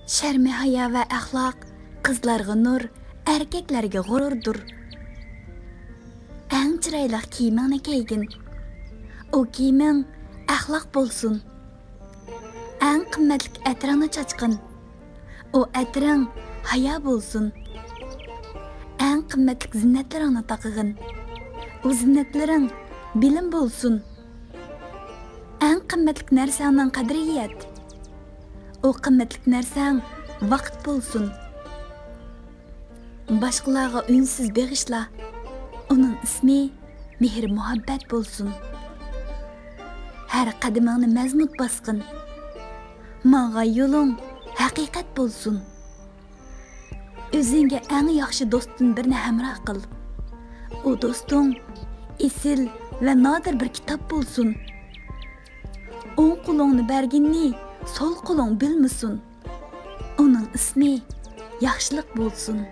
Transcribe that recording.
Şərmi haya və əxlaq qızlarga nur, erkeklərga gururdur. Ən çiraylıq kiyimini keygin. O kiyimin əxlaq bolsun. Ən qimmatlik ətirini çaçqın. O ətirin haya bolsun. Ən qimmatlik zinnətlərini taqığın. O zinnətlərin bilim bolsun. Ən qimmatlik nərsənin qadri yet. O qimmatlik nərsəng vaqt bolsun. Başqalarga ünsüz beğişla. Onun ismi mehr muhabbet bolsun. Her qadimini məzmut basqın. Mağa yolun haqiqat bolsun. Özünge ən yaxşı dostun birini həmrah qıl. O dostun esil və nadir bir kitap bolsun. O'ng qo'lingni berginni sol qo'ling bilmasin. Onun ismi yaxshilik bo'lsin.